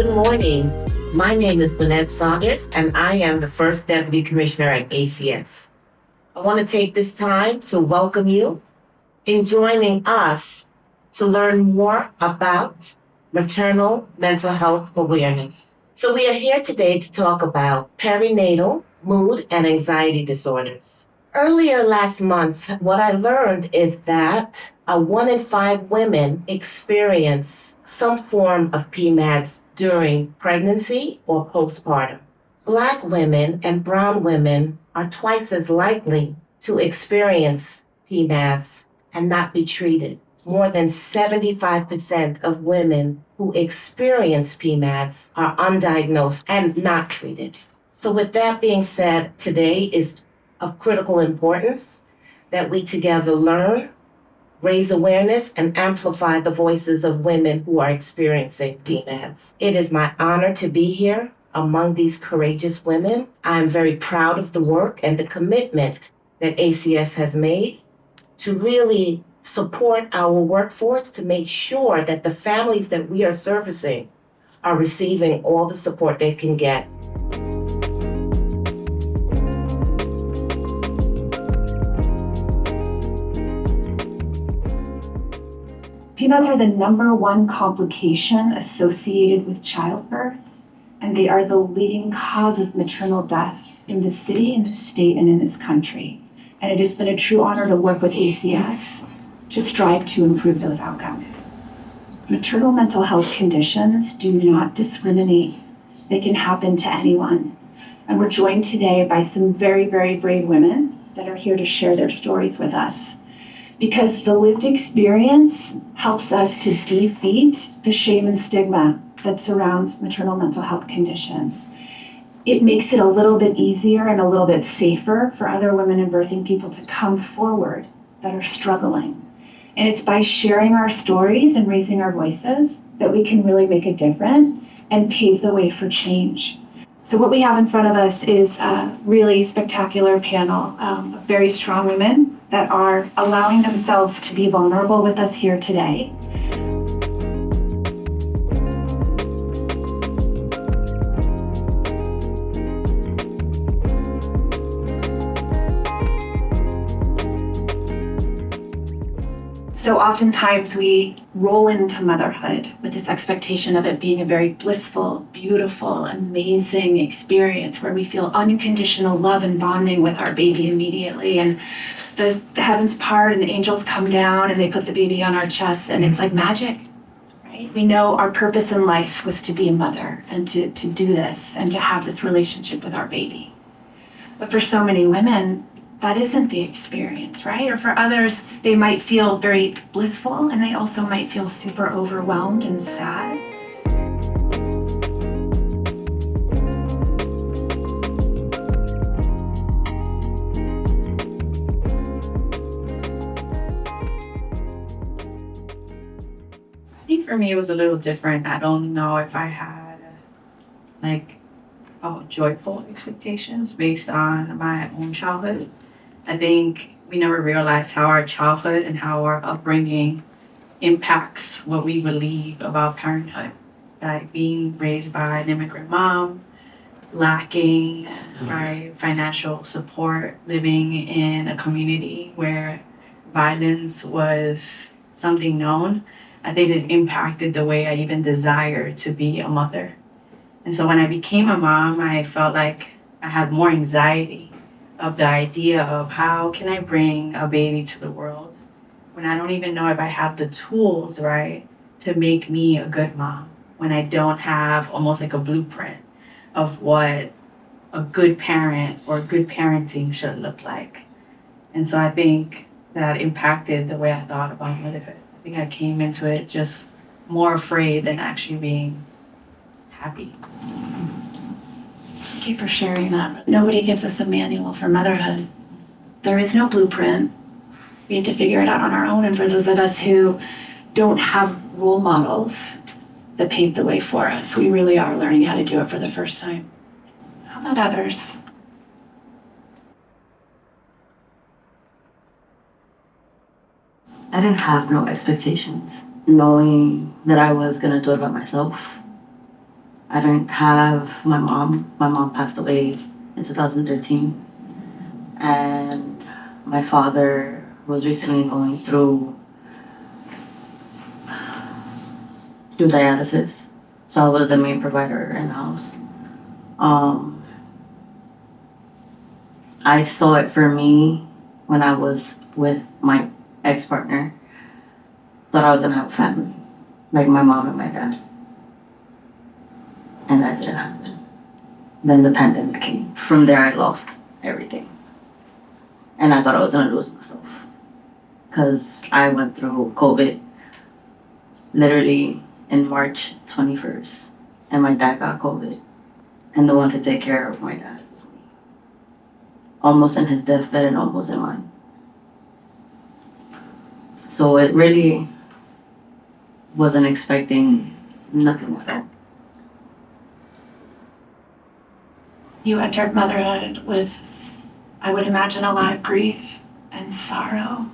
good morning. My name is Lynette Saunders, and I am the first Deputy Commissioner at ACS. I want to take this time to welcome you in joining us to learn more about maternal mental health awareness. So we are here today to talk about perinatal mood and anxiety disorders. Earlier last month, what I learned is that 1 in 5 women experience some form of PMADs during pregnancy or postpartum. Black women and brown women are twice as likely to experience PMADs and not be treated. More than 75% of women who experience PMADs are undiagnosed and not treated. So with that being said, today is of critical importance that we together learn, raise awareness, and amplify the voices of women who are experiencing PMADs. It is my honor to be here among these courageous women. I am very proud of the work and the commitment that ACS has made to really support our workforce to make sure that the families that we are servicing are receiving all the support they can get. PMADs are the #1 complication associated with childbirth, and they are the leading cause of maternal death in the city, in the state, and in this country. And it has been a true honor to work with ACS to strive to improve those outcomes. Maternal mental health conditions do not discriminate. They can happen to anyone. And we're joined today by some very, very brave women that are here to share their stories with us. Because the lived experience helps us to defeat the shame and stigma that surrounds maternal mental health conditions. It makes it a little bit easier and a little bit safer for other women and birthing people to come forward that are struggling. And it's by sharing our stories and raising our voices that we can really make a difference and pave the way for change. So what we have in front of us is a really spectacular panel of very strong women that are allowing themselves to be vulnerable with us here today. So oftentimes we roll into motherhood with this expectation of it being a very blissful, beautiful, amazing experience where we feel unconditional love and bonding with our baby immediately. And the heavens part and the angels come down and they put the baby on our chest and it's like magic, right? We know our purpose in life was to be a mother and to do this and to have this relationship with our baby. But for so many women, that isn't the experience, right? Or for others, they might feel very blissful and they also might feel super overwhelmed and sad. I think for me it was a little different. I don't know if I had joyful expectations based on my own childhood. I think we never realized how our childhood and how our upbringing impacts what we believe about parenthood. Like being raised by an immigrant mom, lacking right, financial support, living in a community where violence was something known. I think it impacted the way I even desired to be a mother. And so when I became a mom, I felt like I had more anxiety of the idea of how can I bring a baby to the world when I don't even know if I have the tools, right, to make me a good mom, when I don't have almost like a blueprint of what a good parent or good parenting should look like. And so I think that impacted the way I thought about motherhood. I think I came into it just more afraid than actually being happy. Thank you for sharing that. Nobody gives us a manual for motherhood. There is no blueprint. We have to figure it out on our own. And for those of us who don't have role models that pave the way for us, we really are learning how to do it for the first time. How about others? I didn't have no expectations, knowing that I was gonna do it by myself. I didn't have my mom. My mom passed away in 2013. And my father was recently going through dialysis. So I was the main provider in the house. Um, I saw it for me when I was with my ex-partner. Thought I was gonna have a family, like my mom and my dad. And that didn't happen. Then the pandemic came. From there, I lost everything. And I thought I was gonna lose myself. Because I went through COVID literally in March 21st. And my dad got COVID. And the one to take care of my dad was me. Almost in his deathbed and almost in mine. So it really wasn't expecting nothing at all. You entered motherhood with, I would imagine, a lot of grief and sorrow,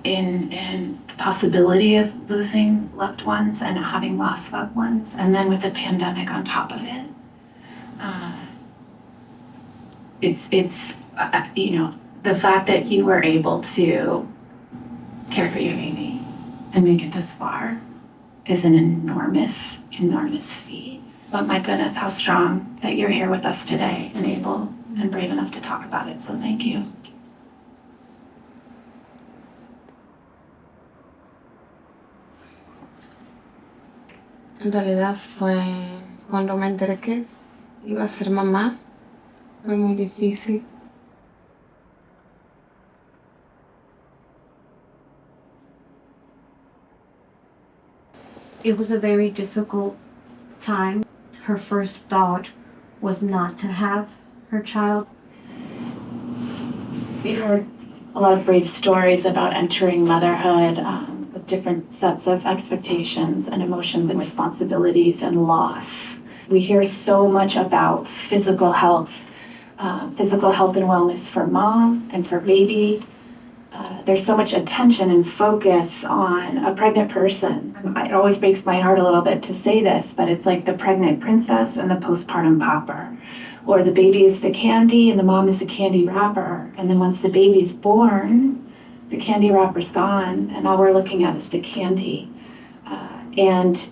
in the possibility of losing loved ones and having lost loved ones, and then with the pandemic on top of it. The fact that you were able to care for your baby and make it this far is an enormous, enormous feat. But my goodness, how strong that you're here with us today and able and brave enough to talk about it. So thank you. En realidad fue cuando me enteré que iba a ser mamá, fue muy difícil. It was a very difficult time. Her first thought was not to have her child. We've heard a lot of brave stories about entering motherhood with different sets of expectations and emotions and responsibilities and loss. We hear so much about physical health and wellness for mom and for baby. There's so much attention and focus on a pregnant person. It always breaks my heart a little bit to say this, but it's like the pregnant princess and the postpartum pauper. Or the baby is the candy and the mom is the candy wrapper. And then once the baby's born, the candy wrapper's gone and all we're looking at is the candy. And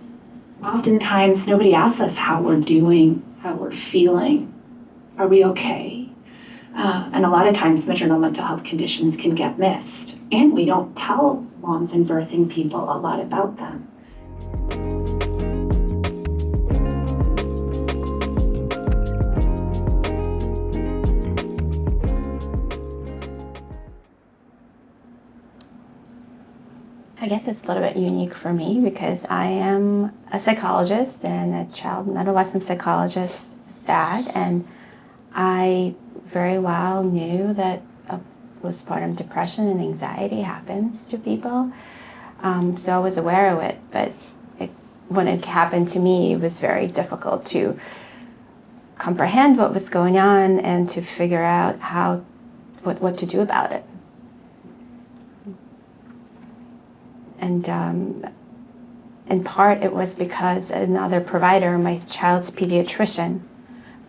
oftentimes nobody asks us how we're doing, how we're feeling. Are we okay? And a lot of times maternal mental health conditions can get missed. And we don't tell moms and birthing people a lot about them. I guess it's a little bit unique for me because I am a psychologist and a child and adolescent psychologist dad, and I very well knew that postpartum depression and anxiety happens to people. So I was aware of it, but when it happened to me, it was very difficult to comprehend what was going on and to figure out what to do about it. And in part, it was because another provider, my child's pediatrician,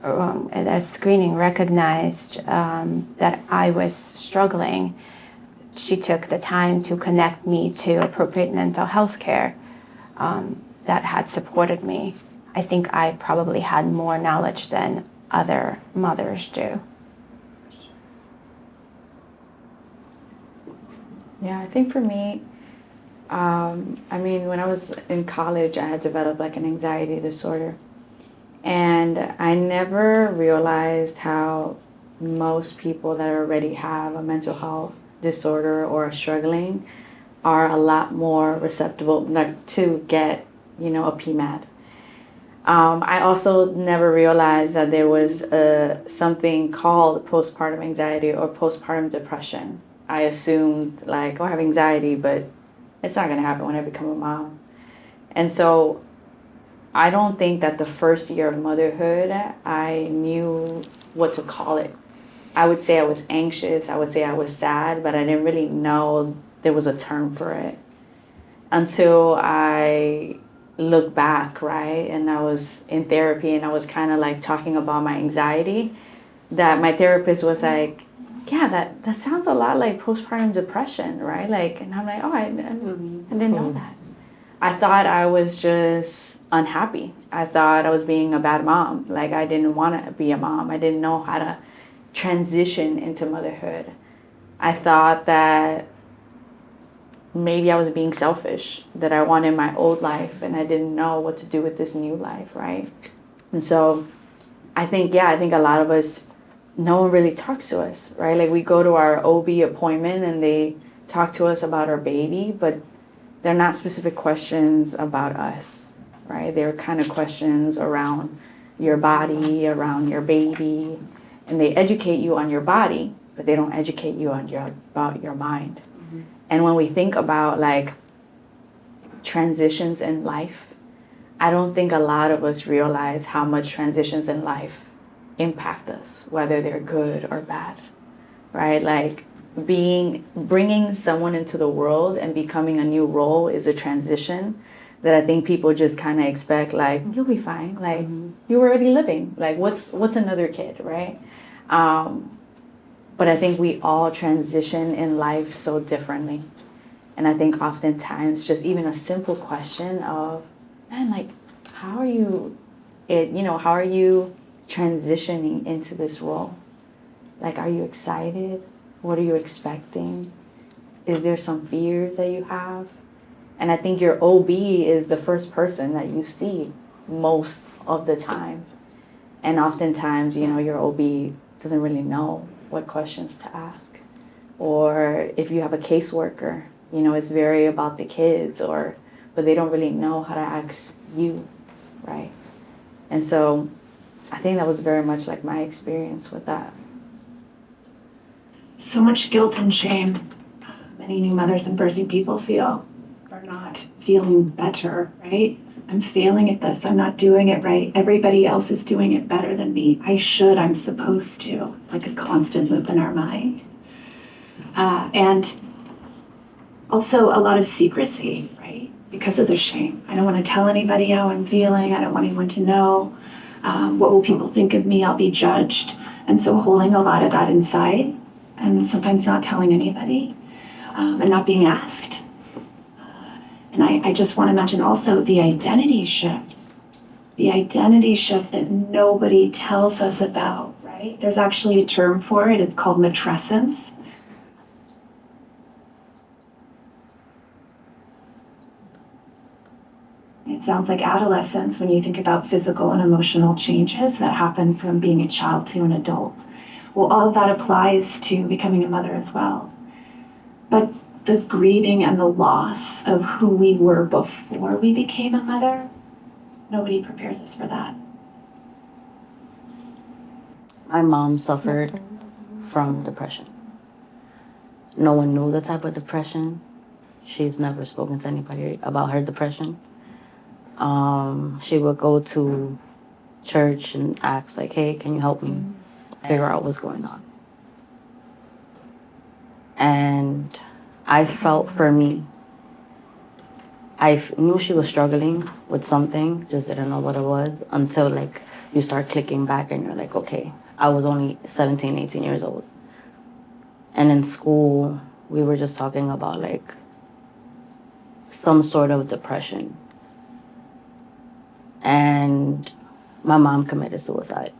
at a screening recognized that I was struggling. She took the time to connect me to appropriate mental health care that had supported me. I think I probably had more knowledge than other mothers do. Yeah, I think for me, when I was in college, I had developed like an anxiety disorder. And I never realized how most people that already have a mental health disorder or are struggling are a lot more receptive to get, a PMAD. I also never realized that there was something called postpartum anxiety or postpartum depression. I assumed I have anxiety, but it's not going to happen when I become a mom. And so I don't think that the first year of motherhood, I knew what to call it. I would say I was anxious, I would say I was sad, but I didn't really know there was a term for it until I look back, right, and I was in therapy and I was kind of like talking about my anxiety, that my therapist was like, yeah, that sounds a lot like postpartum depression, right? Like, and I'm like, oh, I didn't know that. I thought I was just unhappy. I thought I was being a bad mom. Like, I didn't want to be a mom. I didn't know how to transition into motherhood. I thought that maybe I was being selfish, that I wanted my old life and I didn't know what to do with this new life, right? And so I think a lot of us, no one really talks to us, right? Like, we go to our OB appointment and they talk to us about our baby, but they're not specific questions about us, right? They're kind of questions around your body, around your baby, and they educate you on your body, but they don't educate you on about your mind. And when we think about like transitions in life, I don't think a lot of us realize how much transitions in life impact us, whether they're good or bad, right? Like, bringing someone into the world and becoming a new role is a transition that I think people just kind of expect, like, you'll be fine, like, you're already living, like, what's another kid, right? But I think we all transition in life so differently. And I think oftentimes just even a simple question of, man, like, how are you transitioning into this role? Like, are you excited? What are you expecting? Is there some fears that you have? And I think your OB is the first person that you see most of the time. And oftentimes, your OB doesn't really know what questions to ask. Or if you have a caseworker, it's very about the kids, but they don't really know how to ask you, right? And so I think that was very much like my experience with that. So much guilt and shame many new mothers and birthing people feel for not feeling better, right? I'm failing at this. I'm not doing it right. Everybody else is doing it better than me. I should. I'm supposed to. It's like a constant loop in our mind. And also a lot of secrecy, right? Because of the shame. I don't want to tell anybody how I'm feeling. I don't want anyone to know. What will people think of me? I'll be judged. And so holding a lot of that inside and sometimes not telling anybody and not being asked. And I just want to mention also the identity shift. The identity shift that nobody tells us about, right? There's actually a term for it. It's called matrescence. It sounds like adolescence when you think about physical and emotional changes that happen from being a child to an adult. Well, all of that applies to becoming a mother as well. But the grieving and the loss of who we were before we became a mother, nobody prepares us for that. My mom suffered from depression. No one knew the type of depression. She's never spoken to anybody about her depression. She would go to church and ask, like, hey, can you help me figure out what's going on? And I felt for me, I knew she was struggling with something, just didn't know what it was until like you start clicking back and you're like, okay, I was only 17, 18 years old. And in school, we were just talking about like some sort of depression. And my mom committed suicide.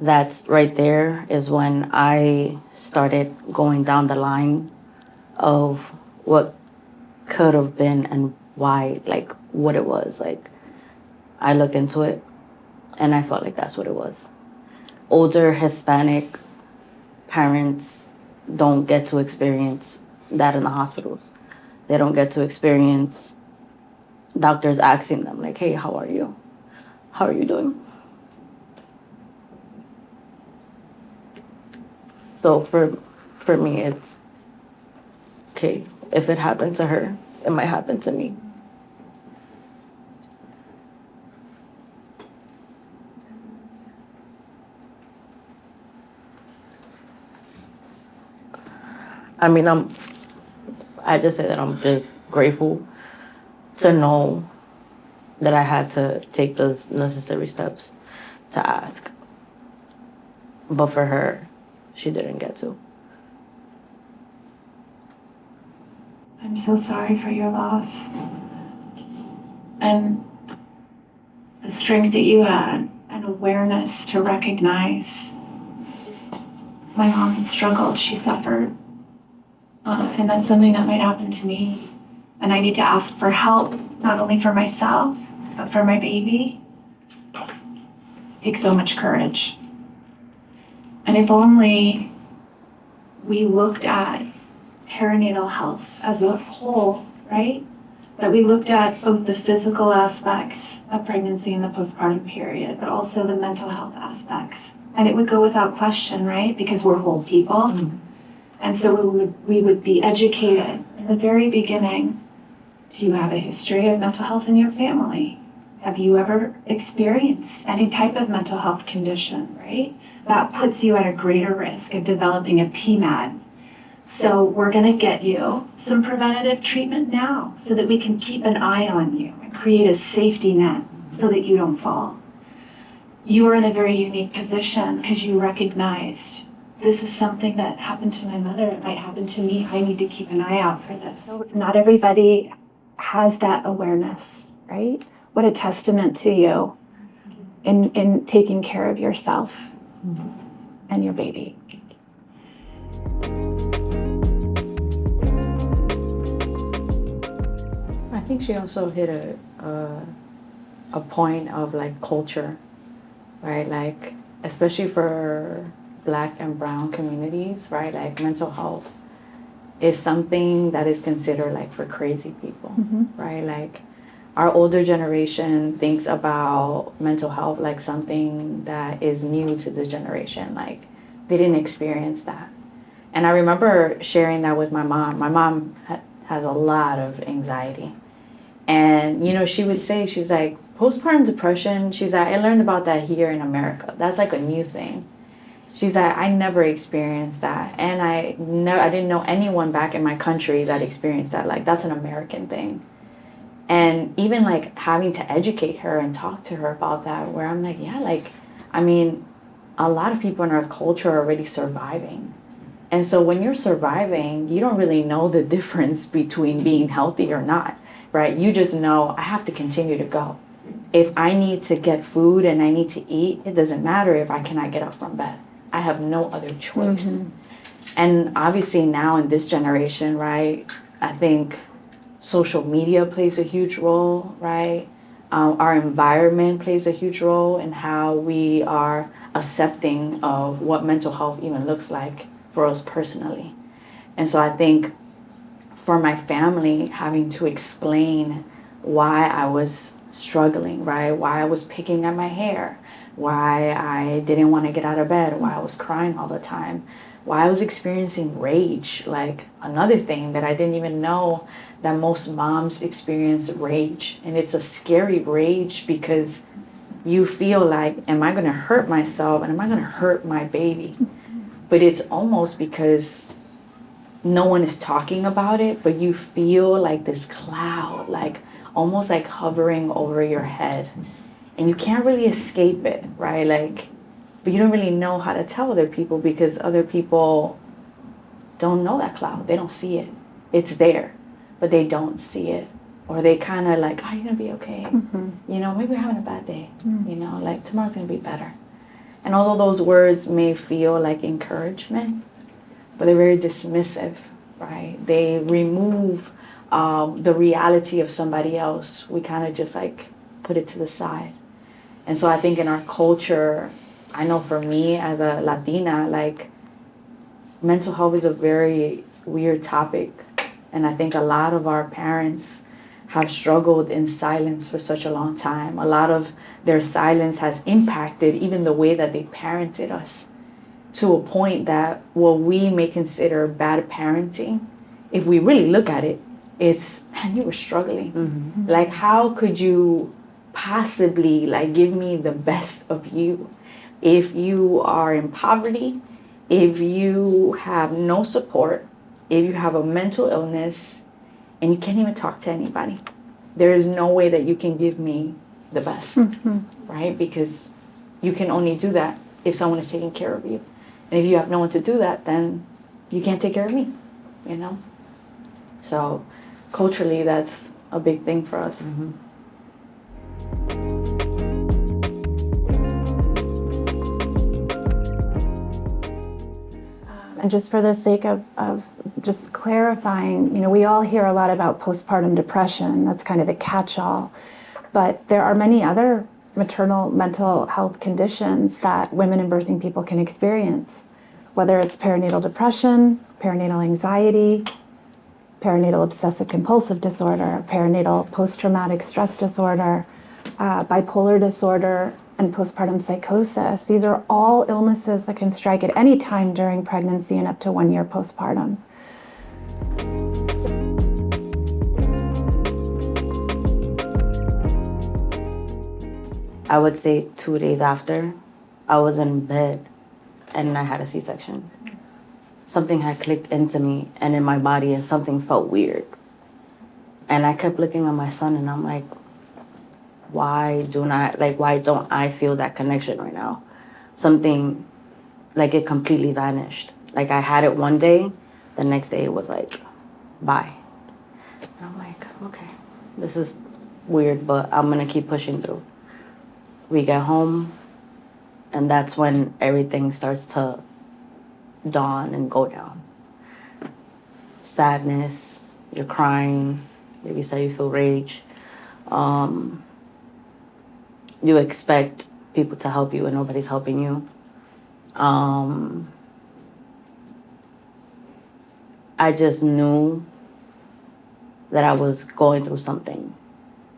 That's right there is when I started going down the line of what could have been and why, like what it was. Like I looked into it and I felt like that's what it was. Older Hispanic parents don't get to experience that in the hospitals. They don't get to experience doctors asking them like, hey, how are you? How are you doing? So for me, it's, okay, if it happened to her, it might happen to me. I mean, I just say that I'm just grateful to know that I had to take those necessary steps to ask. But for her, she didn't get to. I'm so sorry for your loss. And the strength that you had and awareness to recognize my mom had struggled, she suffered. And that's something that might happen to me. And I need to ask for help, not only for myself, but for my baby. It takes so much courage. And if only we looked at perinatal health as a whole, right? That we looked at both the physical aspects of pregnancy and the postpartum period, but also the mental health aspects. And it would go without question, right? Because we're whole people. Mm-hmm. And so we would be educated in the very beginning. Do you have a history of mental health in your family? Have you ever experienced any type of mental health condition, right? That puts you at a greater risk of developing a PMAD. So we're gonna get you some preventative treatment now so that we can keep an eye on you and create a safety net so that you don't fall. You are in a very unique position because you recognized this is something that happened to my mother, it might happen to me, I need to keep an eye out for this. So not everybody has that awareness, right? What a testament to you in taking care of yourself and your baby. I think she also hit a point of like culture, right? Like especially for Black and brown communities, right? Like mental health is something that is considered like for crazy people, right? Like our older generation thinks about mental health like something that is new to this generation. Like they didn't experience that. And I remember sharing that with my mom. My mom has a lot of anxiety. And, you know, she would say, she's like, postpartum depression, she's like, I learned about that here in America. That's like a new thing. She's like, I never experienced that. And I didn't know anyone back in my country that experienced that. Like, that's an American thing. And even like having to educate her and talk to her about that, where I'm like, yeah, like, I mean, a lot of people in our culture are already surviving. And so when you're surviving, you don't really know the difference between being healthy or not, right? You just know I have to continue to go. If I need to get food and I need to eat, it doesn't matter if I cannot get up from bed. I have no other choice. And obviously now in this generation, right, I think social media plays a huge role, right? Our environment plays a huge role in how we are accepting of what mental health even looks like for us personally. And so I think for my family, having to explain why I was struggling, right? Why I was picking at my hair, why I didn't want to get out of bed, why I was crying all the time, why I was experiencing rage, like another thing that I didn't even know that most moms experience rage. And it's a scary rage because you feel like, am I going to hurt myself and am I going to hurt my baby? But it's almost because no one is talking about it, but you feel like this cloud, like almost like hovering over your head. And you can't really escape it, right? Like, but you don't really know how to tell other people because other people don't know that cloud. They don't see it. It's there, but they don't see it. Or they kind of like, oh, you're going to be okay. You know, maybe you're having a bad day. You know, like tomorrow's going to be better. And although those words may feel like encouragement, but they're very dismissive, right? They remove the reality of somebody else. We kind of just like put it to the side. And so I think in our culture, I know for me as a Latina, like mental health is a very weird topic. And I think a lot of our parents have struggled in silence for such a long time. A lot of their silence has impacted even the way that they parented us, to a point that what we may consider bad parenting, if we really look at it, it's, man, you were struggling. Like, how could you possibly like give me the best of you if you are in poverty, if you have no support, if you have a mental illness and you can't even talk to anybody? there is no way that you can give me the best, right? Because you can only do that if someone is taking care of you. And if you have no one to do that, then you can't take care of me, you know? So culturally, that's a big thing for us. And just for the sake of just clarifying, we all hear a lot about postpartum depression. That's kind of the catch-all. But there are many other maternal mental health conditions that women and birthing people can experience, whether it's perinatal depression, perinatal anxiety, perinatal obsessive compulsive disorder, perinatal post-traumatic stress disorder, bipolar disorder, and postpartum psychosis. These are all illnesses that can strike at any time during pregnancy and up to 1 year postpartum. I would say 2 days after, I was in bed and I had a C-section. Something had clicked into me and in my body, and something felt weird. And I kept looking at my son and I'm like, why don't I feel that connection right now? Something, like, it completely vanished. Like, I had it one day, the next day it was like, bye. And I'm like, okay, this is weird, but I'm gonna keep pushing through. We get home, and that's when everything starts to dawn and go down. Sadness, you're crying, maybe you say you feel rage. You expect people to help you and nobody's helping you. I just knew that I was going through something,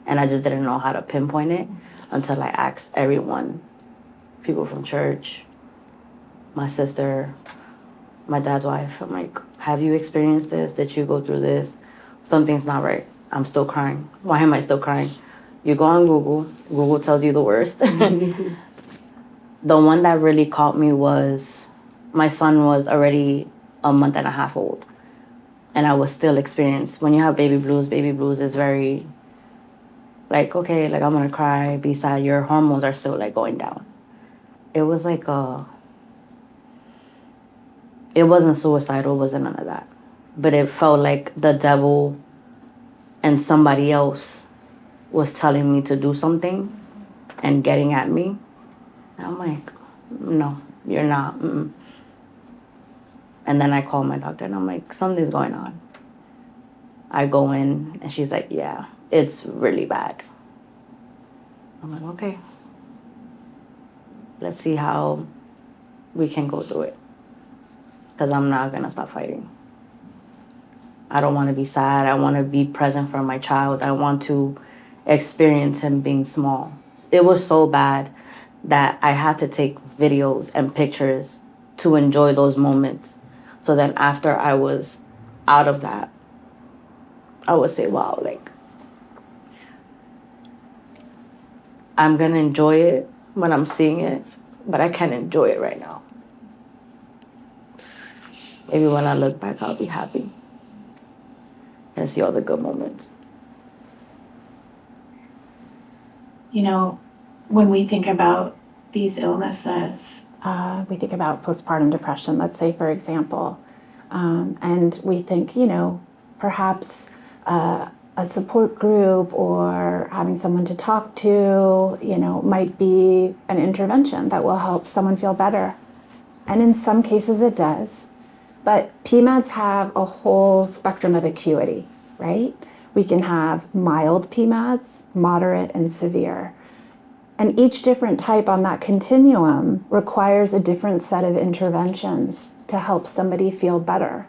and I just didn't know how to pinpoint it until I asked everyone, people from church, my sister, my dad's wife. I'm like, have you experienced this? Did you go through this? Something's not right. I'm still crying. Why am I still crying? You go on Google. Google tells you the worst. The one that really caught me was my son was already a month and a half old. And I was still experienced. When you have baby blues is very, like, okay, like, I'm going to cry, be sad. Your hormones are still, like, going down. It was like it wasn't suicidal, it wasn't none of that. But it felt like the devil and somebody else was telling me to do something and getting at me. And I'm like, no, you're not. Mm-mm. And then I call my doctor and I'm like, something's going on. I go in and she's like, yeah, it's really bad. I'm like, okay. Let's see how we can go through it. Because I'm not going to stop fighting. I don't want to be sad. I want to be present for my child. I want to experience him being small. It was so bad that I had to take videos and pictures to enjoy those moments. So then after I was out of that, I would say, wow, like, I'm going to enjoy it when I'm seeing it, but I can't enjoy it right now. Maybe when I look back, I'll be happy and see all the good moments. When we think about these illnesses, We think about postpartum depression, let's say, for example, and we think, perhaps a support group or having someone to talk to, might be an intervention that will help someone feel better. And in some cases it does. But PMADs have a whole spectrum of acuity, right? We can have mild PMADs, moderate, and severe. And each different type on that continuum requires a different set of interventions to help somebody feel better.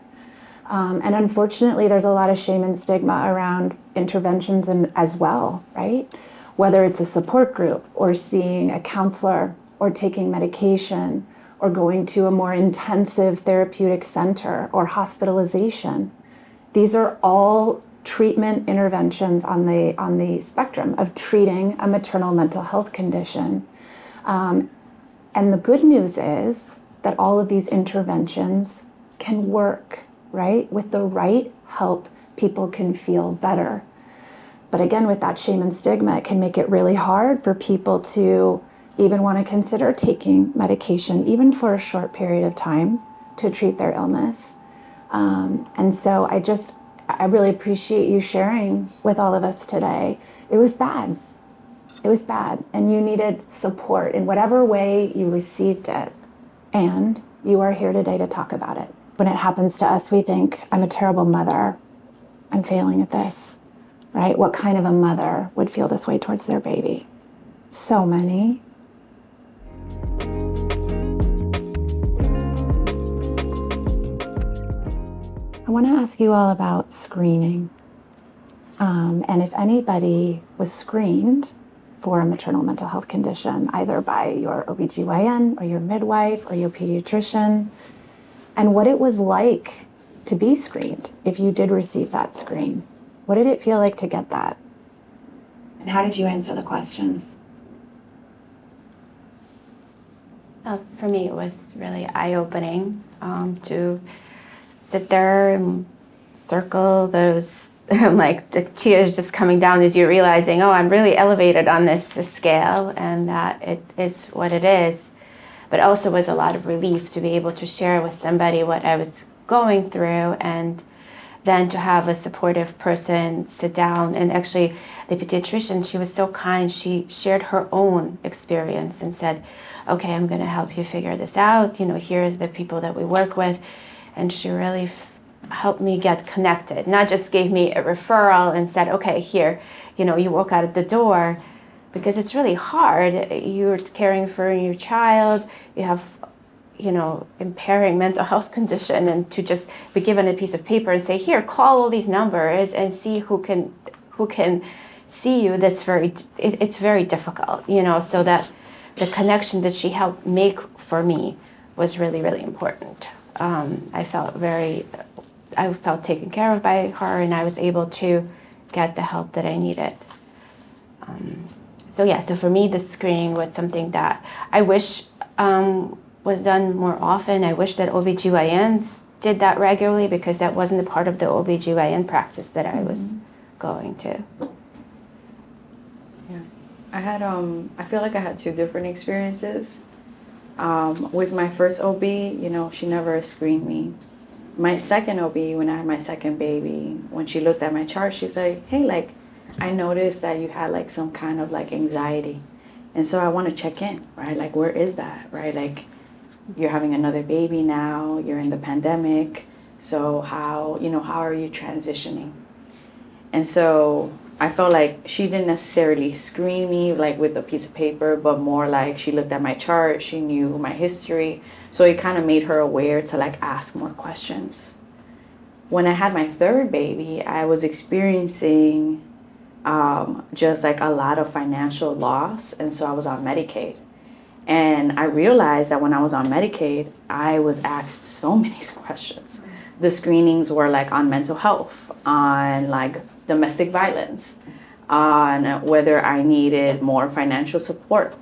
And unfortunately, there's a lot of shame and stigma around interventions as well, right? Whether it's a support group or seeing a counselor or taking medication or going to a more intensive therapeutic center or hospitalization. These are all treatment interventions on the spectrum of treating a maternal mental health condition. And the good news is that all of these interventions can work, right? With the right help, people can feel better. But again, with that shame and stigma, it can make it really hard for people to even want to consider taking medication, even for a short period of time, to treat their illness. And so I really appreciate you sharing with all of us today. It was bad. It was bad. And you needed support in whatever way you received it. And you are here today to talk about it. When it happens to us, we think, I'm a terrible mother. I'm failing at this, right? What kind of a mother would feel this way towards their baby? So many. I want to ask you all about screening. And if anybody was screened for a maternal mental health condition, either by your OBGYN or your midwife or your pediatrician, and what it was like to be screened if you did receive that screen. What did it feel like to get that? And how did you answer the questions? For me, it was really eye-opening to sit there and circle those, like the tears just coming down as you're realizing, oh, I'm really elevated on this scale, and that it is what it is. But also was a lot of relief to be able to share with somebody what I was going through, and then to have a supportive person sit down. And actually, the pediatrician, she was so kind. She shared her own experience and said, okay, I'm going to help you figure this out. You know, here's the people that we work with. And she really helped me get connected, not just gave me a referral and said, okay, here, you know, you walk out of the door, because it's really hard. You're caring for your child, you have, you know, impairing mental health condition, and to just be given a piece of paper and say, here, call all these numbers and see who can see you. That's it's very difficult, you know, so that the connection that she helped make for me was really, really important. I felt taken care of by her, and I was able to get the help that I needed. So for me, the screening was something that I wish was done more often. I wish that OBGYNs did that regularly, because that wasn't a part of the OBGYN practice that I was going to. Yeah, I feel like I had two different experiences. With my first OB, you know, she never screened me. My second OB, when I had my second baby, when she looked at my chart, she's like, hey, like, I noticed that you had like some kind of like anxiety. And so I want to check in, right? Like, where is that, right? Like, you're having another baby now, you're in the pandemic. So how are you transitioning? And so I felt like she didn't necessarily screen me like with a piece of paper, but more like she looked at my chart, she knew my history. So it kind of made her aware to like ask more questions. When I had my third baby, I was experiencing just like a lot of financial loss. And so I was on Medicaid. And I realized that when I was on Medicaid, I was asked so many questions. The screenings were like on mental health, on like domestic violence, on whether I needed more financial support.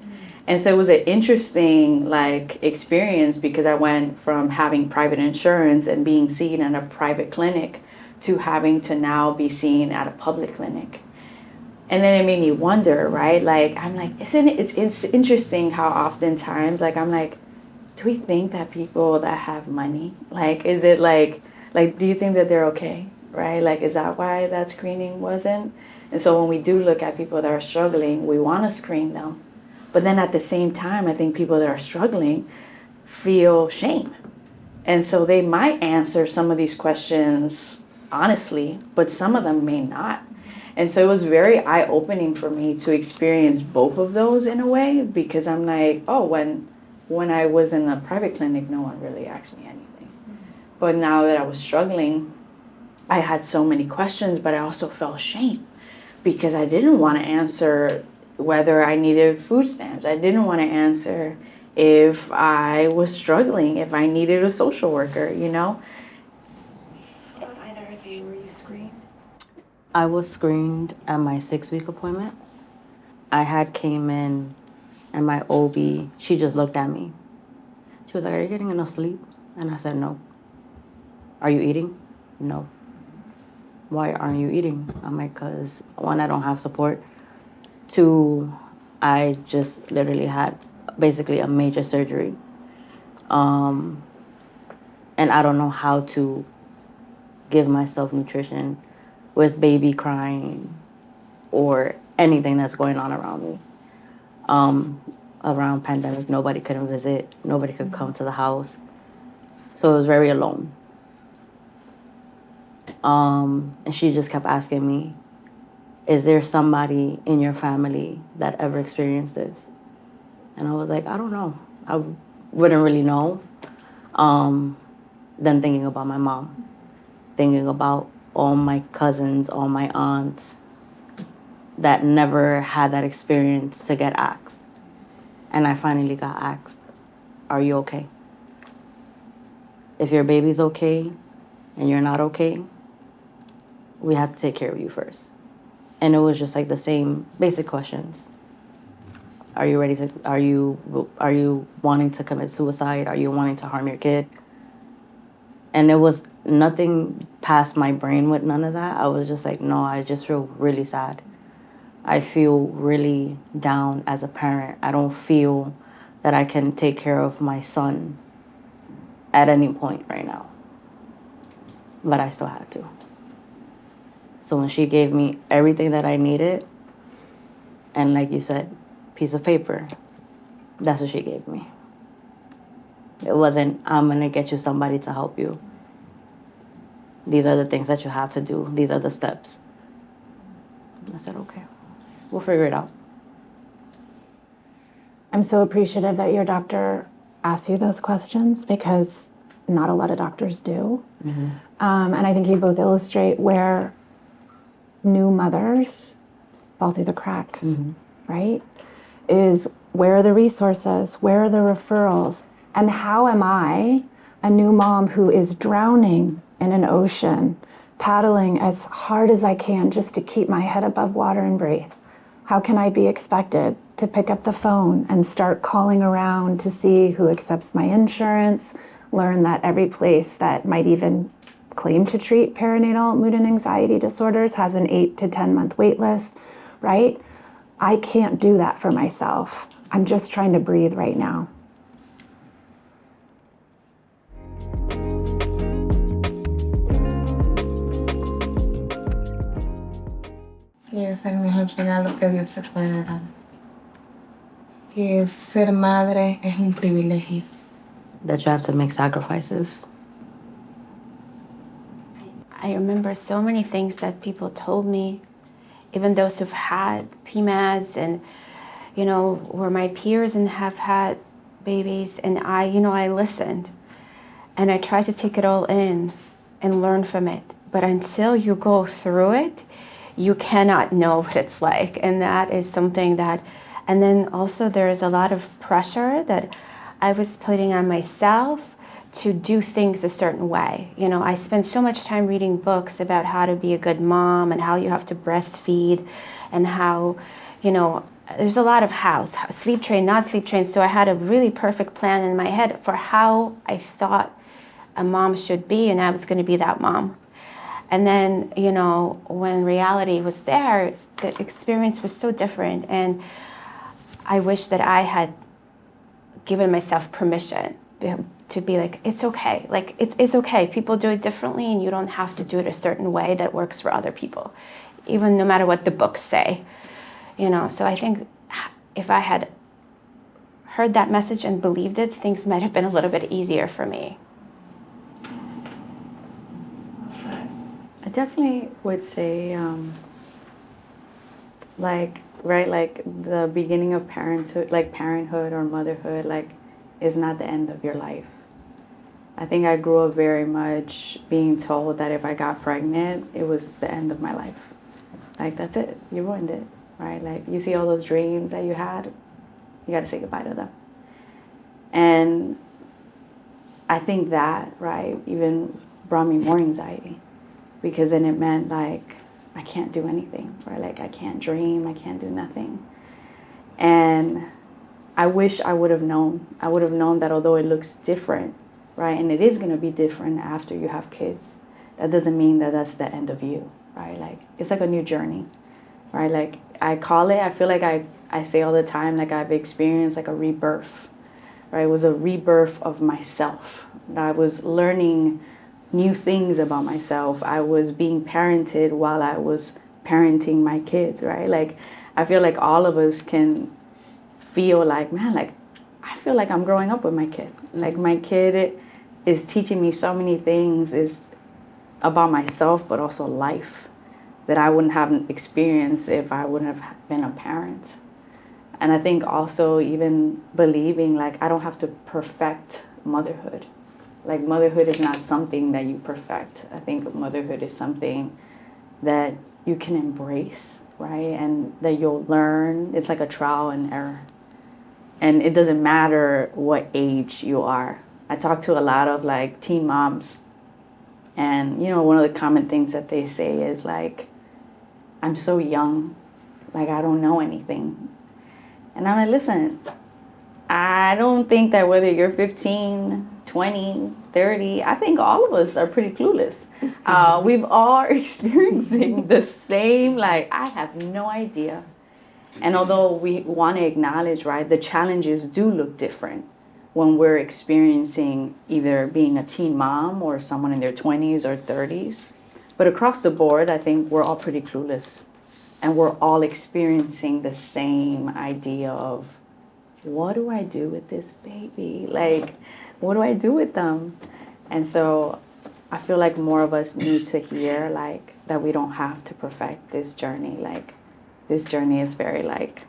And so it was an interesting like experience, because I went from having private insurance and being seen at a private clinic to having to now be seen at a public clinic. And then it made me wonder, right? Like, I'm like, it's interesting how oftentimes, like, I'm like, do we think that people that have money, like, is it like, do you think that they're okay, right? Like, is that why that screening wasn't? And so when we do look at people that are struggling, we want to screen them. But then at the same time, I think people that are struggling feel shame. And so they might answer some of these questions honestly, but some of them may not. And so it was very eye-opening for me to experience both of those in a way, because I'm like, oh, when I was in a private clinic, no one really asked me anything. But now that I was struggling, I had so many questions, but I also felt shame, because I didn't want to answer whether I needed food stamps. I didn't want to answer if I was struggling, if I needed a social worker, you know? Either of you, were you screened? I was screened at my 6-week appointment. I had came in, and my OB, she just looked at me. She was like, are you getting enough sleep? And I said, no. Are you eating? No. why aren't you eating? I'm like, because one, I don't have support. Two, I just literally had basically a major surgery. And I don't know how to give myself nutrition with baby crying or anything that's going on around me. Around pandemic, nobody couldn't visit, nobody could come to the house. So it was very alone. And she just kept asking me, is there somebody in your family that ever experienced this? And I was like, I don't know. I wouldn't really know. Then thinking about my mom, thinking about all my cousins, all my aunts that never had that experience to get asked. And I finally got asked, are you okay? If your baby's okay and you're not okay, we have to take care of you first. And it was just like the same basic questions. Are you ready to, are you wanting to commit suicide? Are you wanting to harm your kid? And it was nothing past my brain with none of that. I was just like, no, I just feel really sad. I feel really down as a parent. I don't feel that I can take care of my son at any point right now. But I still had to. So when she gave me everything that I needed, and like you said, piece of paper, that's what she gave me. It wasn't, I'm gonna get you somebody to help you. These are the things that you have to do. These are the steps. I said, okay, we'll figure it out. I'm so appreciative that your doctor asked you those questions because not a lot of doctors do. Mm-hmm. And I think you both illustrate where new mothers fall through the cracks, Mm-hmm. right? Is where are the resources? Where are the referrals? And how am I, a new mom who is drowning in an ocean, paddling as hard as I can just to keep my head above water and breathe? How can I be expected to pick up the phone and start calling around to see who accepts my insurance, learn that every place that might even claim to treat perinatal mood and anxiety disorders has an 8 to 10 month wait list, right? I can't do that for myself. I'm just trying to breathe right now. Y es el mejor regalo que Dios se puede dar. Que ser madre es un privilegio. That you have to make sacrifices. I remember so many things that people told me, even those who've had PMADs and, were my peers and have had babies. And I listened and I tried to take it all in and learn from it. But until you go through it, you cannot know what it's like. And that is something that, and then also there's a lot of pressure that I was putting on myself to do things a certain way. I spent so much time reading books about how to be a good mom and how you have to breastfeed and how, there's a lot of hows, sleep train, not sleep train. So I had a really perfect plan in my head for how I thought a mom should be, and I was going to be that mom. And then, when reality was there, the experience was so different. And I wish that I had given myself permission to be like, it's okay. Like, it's okay. People do it differently, and you don't have to do it a certain way that works for other people, even no matter what the books say. So I think if I had heard that message and believed it, things might have been a little bit easier for me. I definitely would say, like the beginning of parenthood or motherhood, is not the end of your life. I think I grew up very much being told that if I got pregnant, it was the end of my life. That's it, you ruined it, right? You see all those dreams that you had, you got to say goodbye to them. And I think that, right, even brought me more anxiety. Because then it meant I can't do anything, right? I can't dream, I can't do nothing. And I wish I would have known. I would have known that although it looks different, right? And it is gonna be different after you have kids, that doesn't mean that that's the end of you. right? Like it's like a new journey, right? Like I call it, I feel like I say all the time, like I've experienced like a rebirth, right? It was a rebirth of myself. I was learning new things about myself. I was being parented while I was parenting my kids, right? Like I feel like all of us can feel like, man, like I feel like I'm growing up with my kid. Like my kid is teaching me so many things is about myself, but also life that I wouldn't have experienced if I wouldn't have been a parent. And I think also even believing like I don't have to perfect motherhood. Like motherhood is not something that you perfect. I think motherhood is something that you can embrace, right? And that you'll learn. It's like a trial and error. And it doesn't matter what age you are. I talk to a lot of like teen moms, and you know, one of the common things that they say is like, I'm so young, like I don't know anything. And I'm like, listen, I don't think that whether you're 15, 20, 30, I think all of us are pretty clueless. We've all experiencing the same, like, I have no idea. And although we want to acknowledge, right, the challenges do look different when we're experiencing either being a teen mom or someone in their 20s or 30s. But across the board, I think we're all pretty clueless. And we're all experiencing the same idea of, what do I do with this baby? Like, what do I do with them? And so I feel like more of us need to hear, like, that we don't have to perfect this journey. Like, this journey is very like,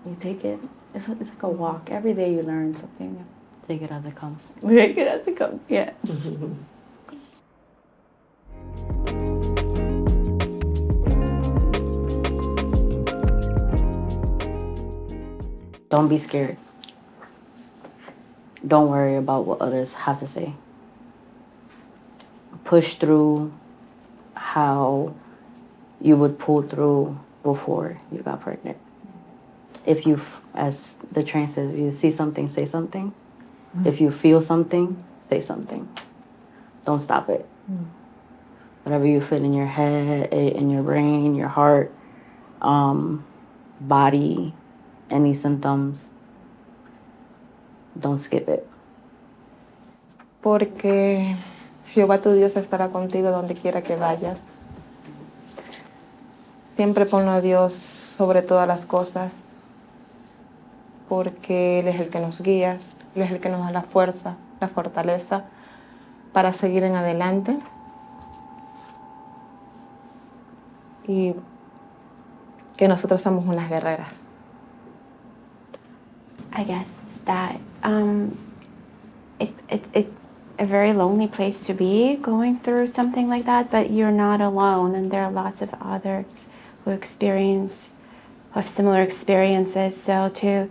you take it, it's like a walk. Every day you learn something. Take it as it comes. Take it as it comes, yeah. Don't be scared. Don't worry about what others have to say. Push through how you would pull through before you got pregnant. If you, as the train says, if you see something, say something. If you feel something, say something. Don't stop it. Whatever you feel in your head, in your brain, your heart, body, any symptoms, don't skip it. Porque Jehová tu Dios estará contigo donde quiera que vayas. Siempre ponlo a Dios sobre todas las cosas, porque Él es el que nos guía, Él es el que nos da la fuerza, la fortaleza para seguir en adelante. Y que nosotros somos unas guerreras. I guess that it's a very lonely place to be going through something like that, but you're not alone, and there are lots of others who have similar experiences. So to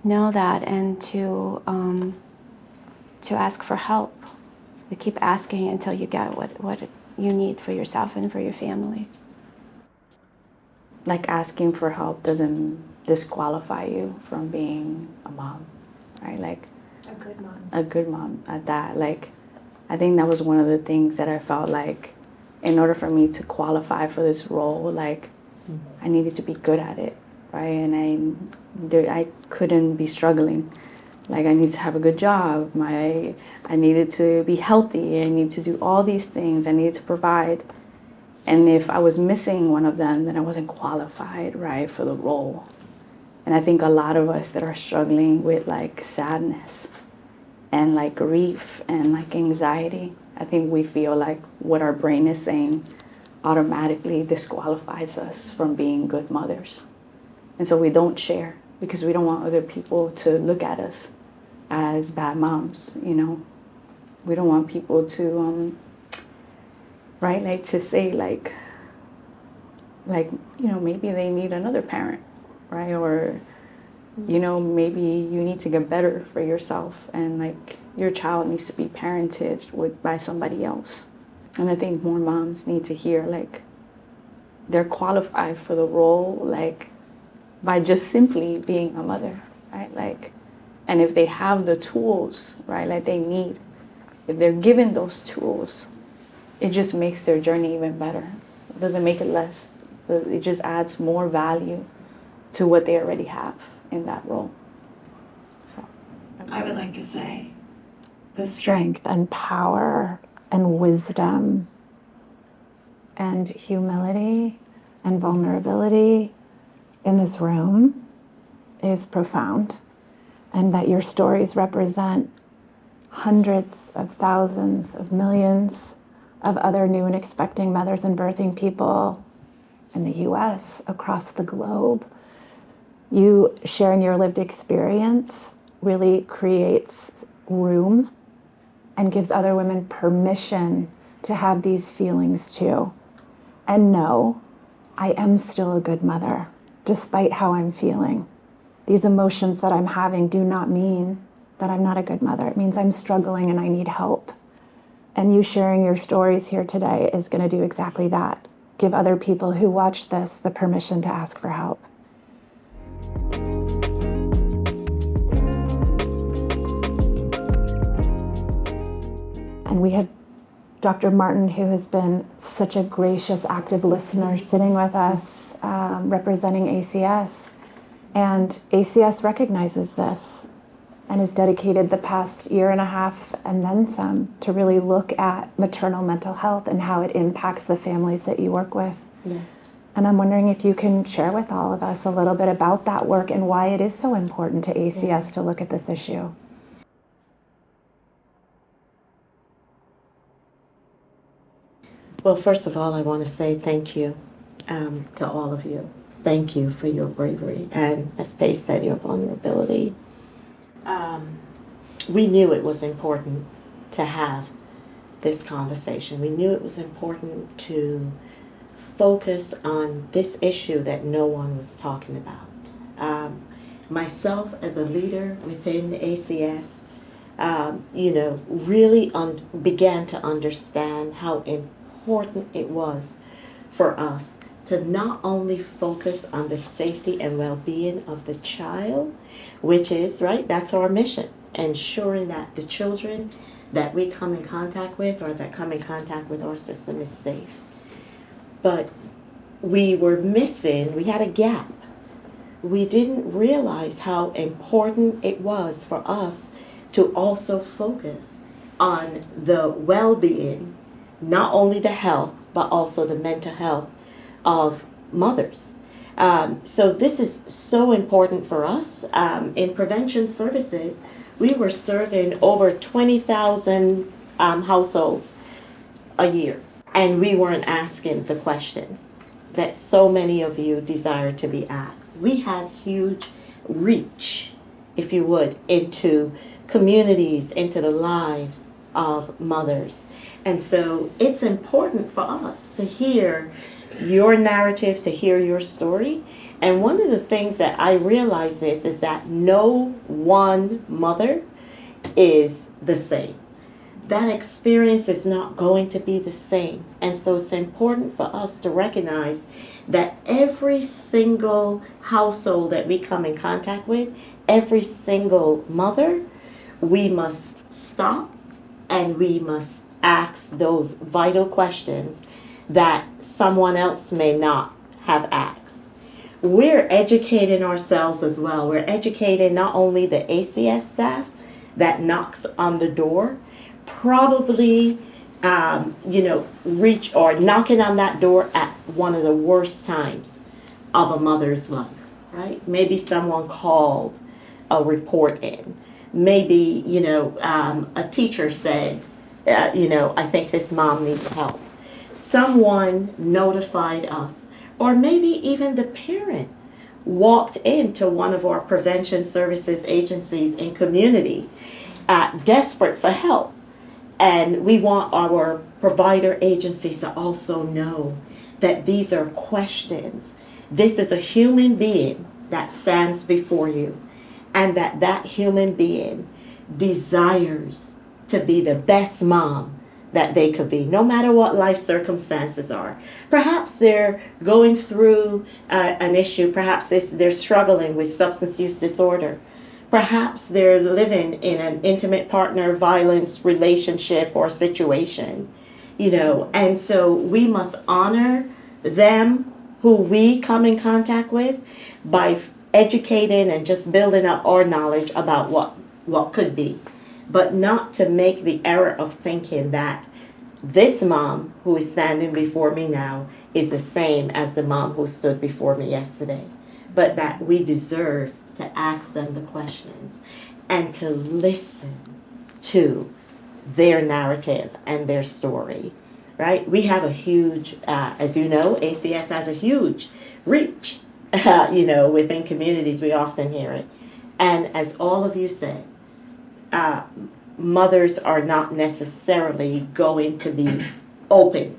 know that and to ask for help, to keep asking until you get what you need for yourself and for your family. Like asking for help doesn't disqualify you from being a mom, right? Like A good mom. a good mom at that. Like, I think that was one of the things that I felt like in order for me to qualify for this role, like I needed to be good at it, right? And I couldn't be struggling. Like I needed to have a good job. I needed to be healthy. I needed to do all these things. I needed to provide. And if I was missing one of them, then I wasn't qualified, right, for the role. And I think a lot of us that are struggling with like sadness and like grief and like anxiety, I think we feel like what our brain is saying automatically disqualifies us from being good mothers. And so we don't share because we don't want other people to look at us as bad moms, you know. We don't want people to, right, like to say like, you know, maybe they need another parent, right? Or, you know, maybe you need to get better for yourself and like your child needs to be parented by somebody else. And I think more moms need to hear like they're qualified for the role, like by just simply being a mother, right? Like, and if they have the tools, right, like they need, if they're given those tools, it just makes their journey even better. doesn't make it less. It just adds more value to what they already have in that role. So, I would like to say the strength and power and wisdom and humility and vulnerability in this room is profound, and that your stories represent hundreds of thousands of millions of other new and expecting mothers and birthing people in the US, across the globe. You sharing your lived experience really creates room and gives other women permission to have these feelings too. And no, I am still a good mother, despite how I'm feeling. These emotions that I'm having do not mean that I'm not a good mother. It means I'm struggling and I need help. And you sharing your stories here today is going to do exactly that. Give other people who watch this the permission to ask for help. And we have Dr. Martin, who has been such a gracious, active listener, sitting with us, representing ACS. And ACS recognizes this and has dedicated the past year and a half and then some to really look at maternal mental health and how it impacts the families that you work with. Yeah. And I'm wondering if you can share with all of us a little bit about that work and why it is so important to ACS to look at this issue. Well, first of all, I want to say thank you to all of you. Thank you for your bravery and, as Paige said, your vulnerability. We knew it was important to have this conversation. We knew it was important to focus on this issue that no one was talking about. Myself, as a leader within ACS, really began to understand how important it was for us to not only focus on the safety and well-being of the child, which is, right, that's our mission, ensuring that the children that we come in contact with or that come in contact with our system is safe. But we had a gap. We didn't realize how important it was for us to also focus on the well-being, not only the health, but also the mental health of mothers. So this is so important for us. In prevention services, we were serving over 20,000 households a year, and we weren't asking the questions that so many of you desire to be asked. We had huge reach, if you would, into communities, into the lives of mothers. And so it's important for us to hear your narrative, to hear your story. And one of the things that I realize is that no one mother is the same. That experience is not going to be the same. And so it's important for us to recognize that every single household that we come in contact with, every single mother, we must stop and we must ask those vital questions that someone else may not have asked. We're educating ourselves as well. We're educating not only the ACS staff that knocks on the door, probably, reach or knocking on that door at one of the worst times of a mother's life, right? Maybe someone called a report in. Maybe, a teacher said, I think this mom needs help. Someone notified us, or maybe even the parent walked into one of our prevention services agencies in community, desperate for help. And we want our provider agencies to also know that these are questions. This is a human being that stands before you, and that human being desires to be the best mom that they could be, no matter what life circumstances are. Perhaps they're going through an issue. Perhaps they're struggling with substance use disorder. Perhaps they're living in an intimate partner violence relationship or situation, and so we must honor them who we come in contact with by educating and just building up our knowledge about what could be, but not to make the error of thinking that this mom who is standing before me now is the same as the mom who stood before me yesterday, but that we deserve to ask them the questions and to listen to their narrative and their story, right? We have a huge, as you know, ACS has a huge reach, within communities. We often hear it. And as all of you said, mothers are not necessarily going to be open.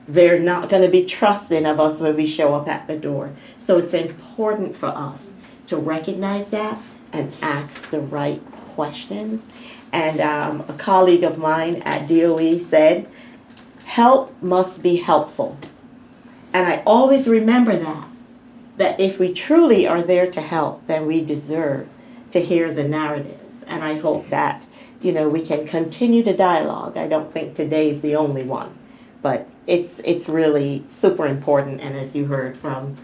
They're not going to be trusting of us when we show up at the door. So it's important for us to recognize that and ask the right questions. And a colleague of mine at DOE said, help must be helpful. And I always remember that if we truly are there to help, then we deserve to hear the narratives. And I hope that, we can continue the dialogue. I don't think today is the only one, but it's really super important. And as you heard from,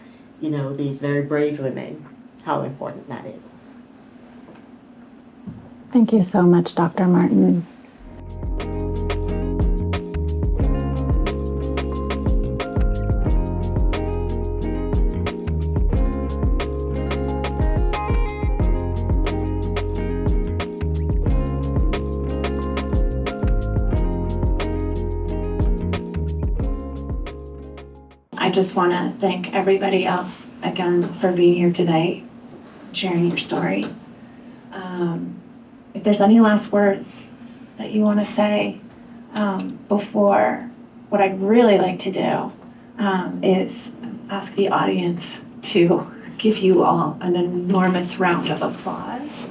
these very brave women, how important that is. Thank you so much, Dr. Martin. I just want to thank everybody else again for being here today, sharing your story. If there's any last words that you want to say before, what I'd really like to do is ask the audience to give you all an enormous round of applause.